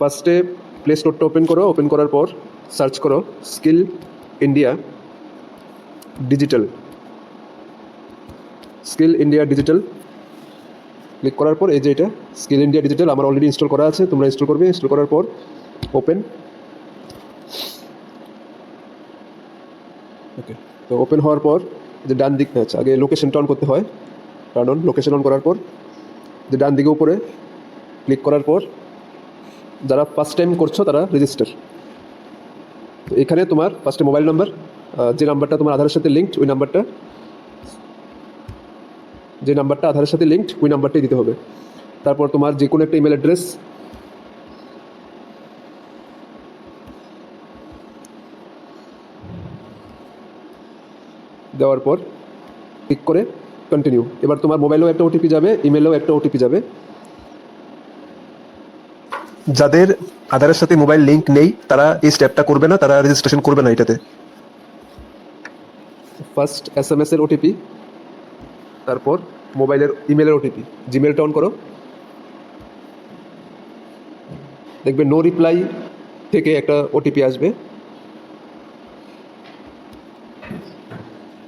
ফার্স্টে play স্টোরটা open করো, open করার পর সার্চ করো skill India digital. Skill India digital click করার পর এই যে এটা স্কিল ইন্ডিয়া ডিজিটাল আমার অলরেডি ইনস্টল করা আছে, তোমরা ইনস্টল করবে। ইনস্টল করার পর ওপেন। ওকে, তো ওপেন হওয়ার পর যে ডান দিক আছে আগে লোকেশনটা অন করতে হয়, টার্ন অন। লোকেশন অন করার পর যে ডান দিকে উপরে ক্লিক করার পর যারা ফার্স্ট টাইম করছো তারা রেজিস্টার। তো এখানে তোমার ফার্স্টে মোবাইল নাম্বার, যে নাম্বারটা তোমার আধারের সাথে লিঙ্কড ওই নাম্বারটা, যে নাম্বারটা আধারের সাথে লিঙ্কড ওই নাম্বারটাই দিতে হবে। তারপর তোমার যে কোনো একটা ইমেল অ্যাড্রেস, দেওয়ার পর ক্লিক করে কন্টিনিউ। এবার তোমার মোবাইলেও একটা ওটিপি যাবে, ইমেলেও একটা ওটিপি যাবে। যাদের আধারের সাথে মোবাইল লিঙ্ক নেই তারা এই স্টেপটা করবে না, তারা রেজিস্ট্রেশন করবে না এটাতে। ফার্স্ট SMS এর ওটিপি, তারপর মোবাইলের ইমেলের ওটিপি। জিমেলটা অন করো, দেখবে নো রিপ্লাই থেকে একটা ওটিপি আসবে।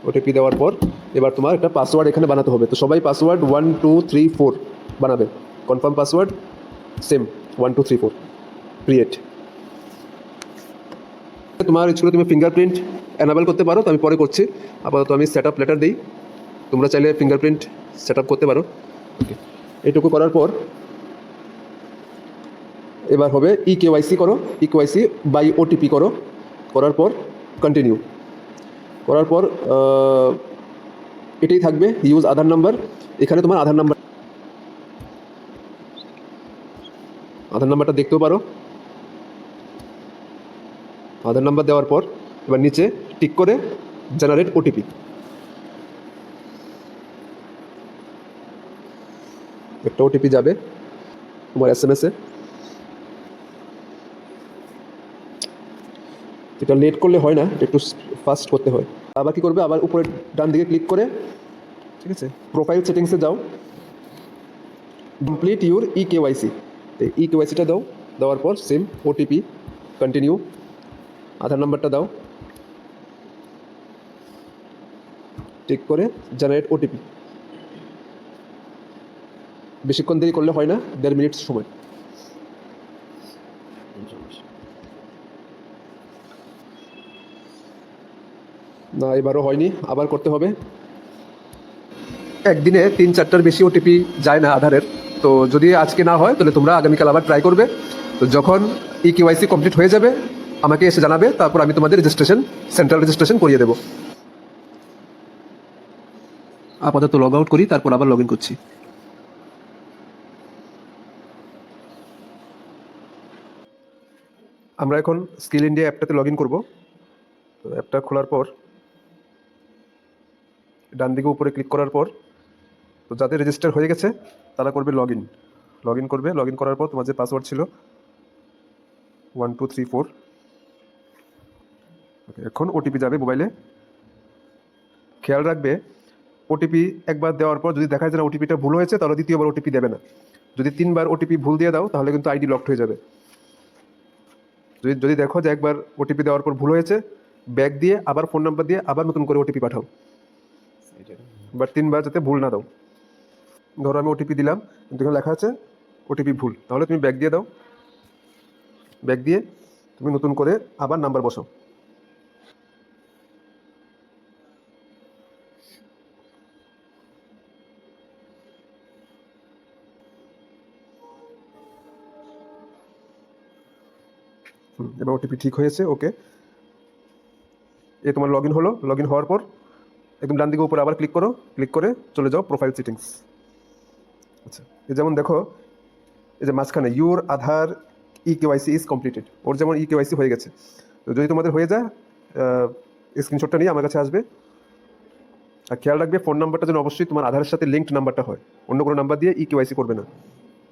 ওটিপি দেওয়ার পর এবার তোমার একটা পাসওয়ার্ড এখানে বানাতে হবে। তো সবাই পাসওয়ার্ড 1 2 3 4 বানাবে। Confirm password same 1 2 3 4 create. তোমার ইচ্ছে করে তুমি ফিঙ্গারপ্রিন্ট এনাবেল করতে পারো, তো আমি পরে করছি। আপাতত আমি সেট আপ লেটার দিই, তোমরা চাইলে ফিঙ্গারপ্রিন্ট সেট আপ করতে পারো। ওকে, এইটুকু করার পর এবার হবে EKYC করো। EKYC বাই ওটিপি করো। করার পর কন্টিনিউ। করার পর এটাই থাকবে ইউজ আধার নাম্বার। এখানে তোমার আধার নাম্বারটা দেখতেও পারো। আধার নাম্বার দেওয়ার পর এবার নিচে টিক করে জেনারেট ওটিপি। একটা ওটিপি যাবে তোমার SMS-এ। এটা লেট করলে হয় না, একটু ফাস্ট করতে হয়। আবার কি করবে, আবার উপরে ডান দিকে ক্লিক করে, ঠিক আছে, প্রোফাইল সেটিংসে যাও, কমপ্লিট ইউর EKYC। EKYC-টা দাও, দেওয়ার পর সেম ওটিপি কন্টিনিউ। আধার নাম্বারটা দাও, টিক করে জেনারেট ওটিপি। বেশিক্ষণ দেরি করলে হয় না, 1.5 মিনিট সময়। না, এবারও হয়নি, আবার করতে হবে। একদিনে 3-4টার বেশি ওটিপি যায় না আধারের। তো যদি আজকে না হয় তাহলে তোমরা আগামীকাল আবার ট্রাই করবে। তো যখন EKYC কমপ্লিট হয়ে যাবে আমাকে এসে জানাবে, তারপর আমি তোমাদের রেজিস্ট্রেশন, সেন্ট্রাল রেজিস্ট্রেশন করিয়ে দেবো। আপাতত লগ আউট করি, তারপর আবার লগ ইন করছি। আমরা এখন স্কিল ইন্ডিয়া অ্যাপটাতে লগ ইন করবো। তো অ্যাপটা খোলার পর ডান দিকে উপরে ক্লিক করার পর, তো যাদের রেজিস্টার হয়ে গেছে তারা করবে লগ ইন করবে। লগ ইন করার পর তোমার যে পাসওয়ার্ড ছিল 1 2 3 4, ওকে, এখন ওটিপি যাবে মোবাইলে। খেয়াল রাখবে ওটিপি একবার দেওয়ার পর যদি দেখা যায় না ওটিপিটা ভুল হয়েছে, তাহলে দ্বিতীয়বার ওটিপি দেবে না। যদি 3বার ওটিপি ভুল দিয়ে দাও তাহলে কিন্তু আইডি লকড হয়ে যাবে। যদি দেখো যে একবার ওটিপি দেওয়ার পর ভুল হয়েছে, ব্যাক দিয়ে আবার ফোন নাম্বার দিয়ে আবার নতুন করে ওটিপি পাঠাও। বাট 3বার যাতে ভুল না দাও। ধরো আমি ওটিপি দিলাম কিন্তু এখানে লেখা আছে ওটিপি ভুল, তাহলে তুমি ব্যাক দিয়ে দাও। ব্যাক দিয়ে তুমি নতুন করে আবার নাম্বার বসাও। এবার ওটিপি ঠিক হয়েছে, ওকে। তোমার লগ ইন হলো। লগ ইন হওয়ার পর একদম ডান দিকে উপরে আবার ক্লিক করো, ক্লিক করে চলে যাও প্রোফাইল সেটিংস। আচ্ছা, যেমন দেখো এই যে মাঝখানে your Aadhaar EKYC is completed, ওর যেমন EKYC হয়ে গেছে। তো যদি তোমাদের হয়ে যায় স্ক্রিনশটটা নিয়ে আমার কাছে আসবে। আর খেয়াল রাখবে ফোন নাম্বারটা যেন অবশ্যই তোমার আধারের সাথে লিঙ্কড নাম্বারটা হয়, অন্য কোনো নাম্বার দিয়ে EKYC করবে না।